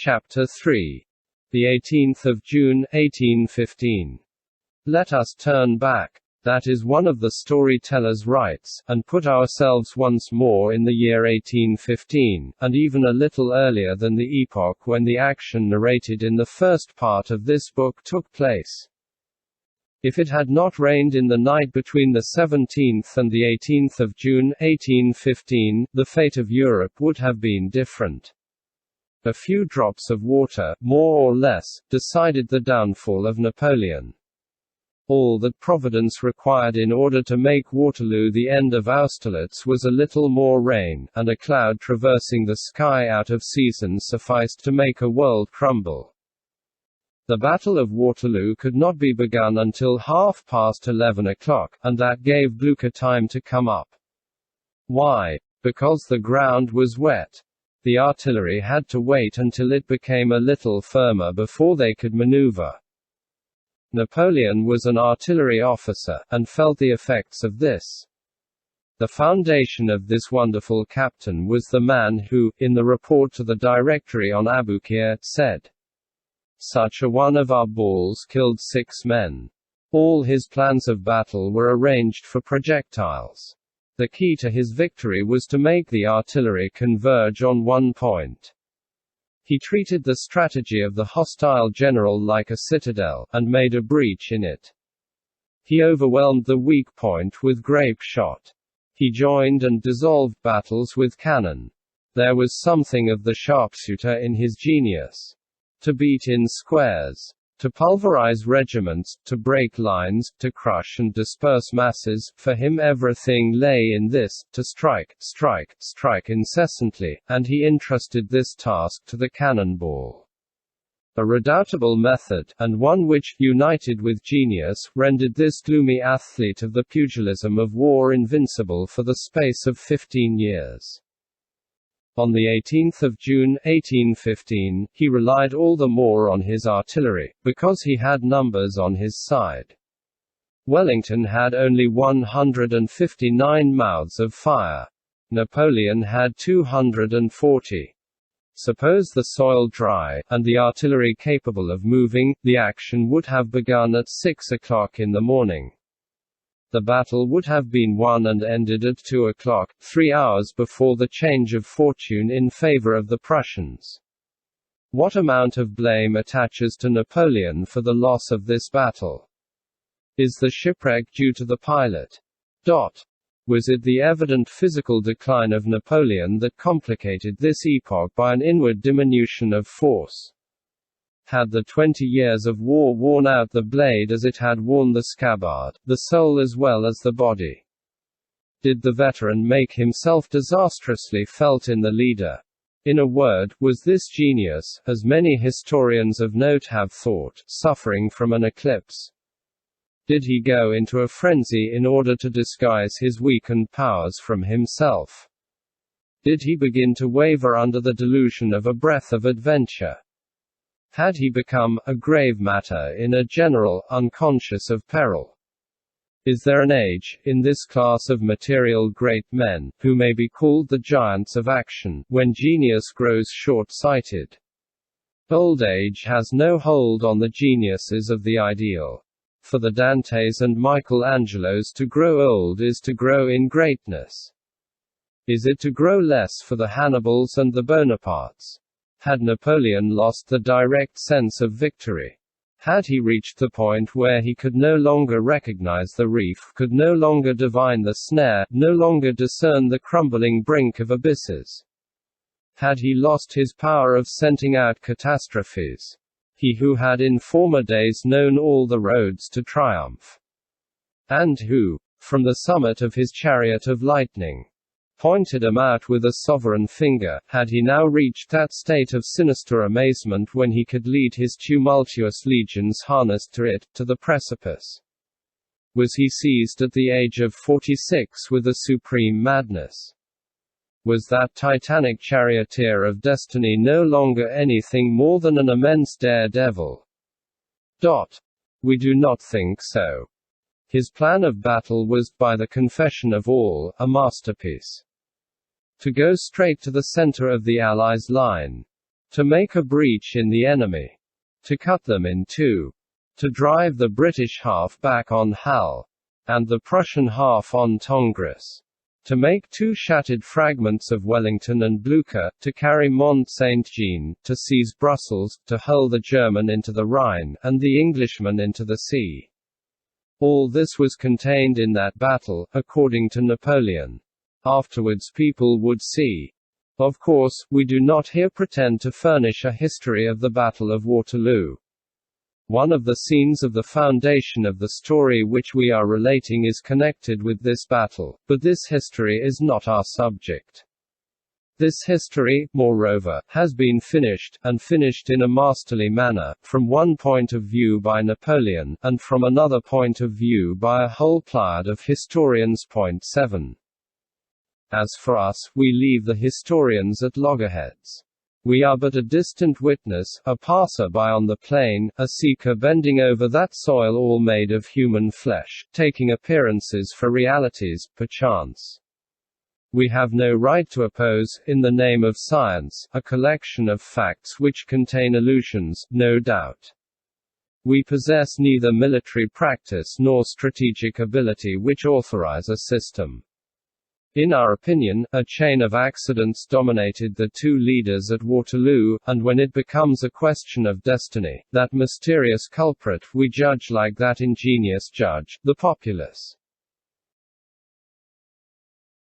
Chapter 3. The 18th of June, 1815. Let us turn back. That is one of the storyteller's rights, and put ourselves once more in the year 1815, and even a little earlier than the epoch when the action narrated in the first part of this book took place. If it had not rained in the night between the 17th and the 18th of June, 1815, the fate of Europe would have been different. A few drops of water, more or less, decided the downfall of Napoleon. All that Providence required in order to make Waterloo the end of Austerlitz was a little more rain, and a cloud traversing the sky out of season sufficed to make a world crumble. The Battle of Waterloo could not be begun until 11:30, and that gave Blucher time to come up. Why? Because the ground was wet. The artillery had to wait until it became a little firmer before they could maneuver. Napoleon was an artillery officer, and felt the effects of this. The foundation of this wonderful captain was the man who, in the report to the Directory on Aboukir, said, "Such a one of our balls killed 6 men. All his plans of battle were arranged for projectiles. The key to his victory was to make the artillery converge on one point. He treated the strategy of the hostile general like a citadel, and made a breach in it. He overwhelmed the weak point with grape shot. He joined and dissolved battles with cannon. There was something of the sharpshooter in his genius. To beat in squares. To pulverize regiments, to break lines, to crush and disperse masses, for him everything lay in this, to strike, strike, strike incessantly, and he entrusted this task to the cannonball. A redoubtable method, and one which, united with genius, rendered this gloomy athlete of the pugilism of war invincible for the space of 15 years. On the 18th of June, 1815, he relied all the more on his artillery, because he had numbers on his side. Wellington had only 159 mouths of fire. Napoleon had 240. Suppose the soil dry, and the artillery capable of moving, the action would have begun at 6 o'clock in the morning. The battle would have been won and ended at 2 o'clock, 3 hours before the change of fortune in favor of the Prussians. What amount of blame attaches to Napoleon for the loss of this battle? Is the shipwreck due to the pilot? Was it the evident physical decline of Napoleon that complicated this epoch by an inward diminution of force? Had the 20 years of war worn out the blade as it had worn the scabbard, the soul as well as the body? Did the veteran make himself disastrously felt in the leader? In a word, was this genius, as many historians of note have thought, suffering from an eclipse? Did he go into a frenzy in order to disguise his weakened powers from himself? Did he begin to waver under the delusion of a breath of adventure? Had he become, a grave matter in a general, unconscious of peril? Is there an age, in this class of material great men, who may be called the giants of action, when genius grows short-sighted? Old age has no hold on the geniuses of the ideal. For the Dantes and Michael Angelos to grow old is to grow in greatness. Is it to grow less for the Hannibals and the Bonapartes? Had Napoleon lost the direct sense of victory? Had he reached the point where he could no longer recognize the reef, could no longer divine the snare, no longer discern the crumbling brink of abysses? Had he lost his power of scenting out catastrophes? He who had in former days known all the roads to triumph, and who, from the summit of his chariot of lightning, pointed them out with a sovereign finger, had he now reached that state of sinister amazement when he could lead his tumultuous legions harnessed to it, to the precipice? Was he seized at the age of 46 with a supreme madness? Was that titanic charioteer of destiny no longer anything more than an immense daredevil? We do not think so. His plan of battle was, by the confession of all, a masterpiece. To go straight to the center of the Allies' line. to make a breach in the enemy, to cut them in two, to drive the British half back on Hal, and the Prussian half on Tongres, to make two shattered fragments of Wellington and Blucher, to carry Mont Saint-Jean, to seize Brussels, to hurl the German into the Rhine, and the Englishman into the sea. All this was contained in that battle, according to Napoleon. Afterwards people would see. Of course, we do not here pretend to furnish a history of the Battle of Waterloo. One of the scenes of the foundation of the story which we are relating is connected with this battle, but this history is not our subject. This history, moreover, has been finished, and finished in a masterly manner, from one point of view by Napoleon, and from another point of view by a whole pleiad of historians. 7. As for us, we leave the historians at loggerheads. We are but a distant witness, a passer-by on the plain, a seeker bending over that soil all made of human flesh, taking appearances for realities, perchance. We have no right to oppose, in the name of science, a collection of facts which contain illusions, no doubt. We possess neither military practice nor strategic ability which authorize a system. In our opinion, a chain of accidents dominated the two leaders at Waterloo, and when it becomes a question of destiny, that mysterious culprit we judge like that ingenious judge, the populace.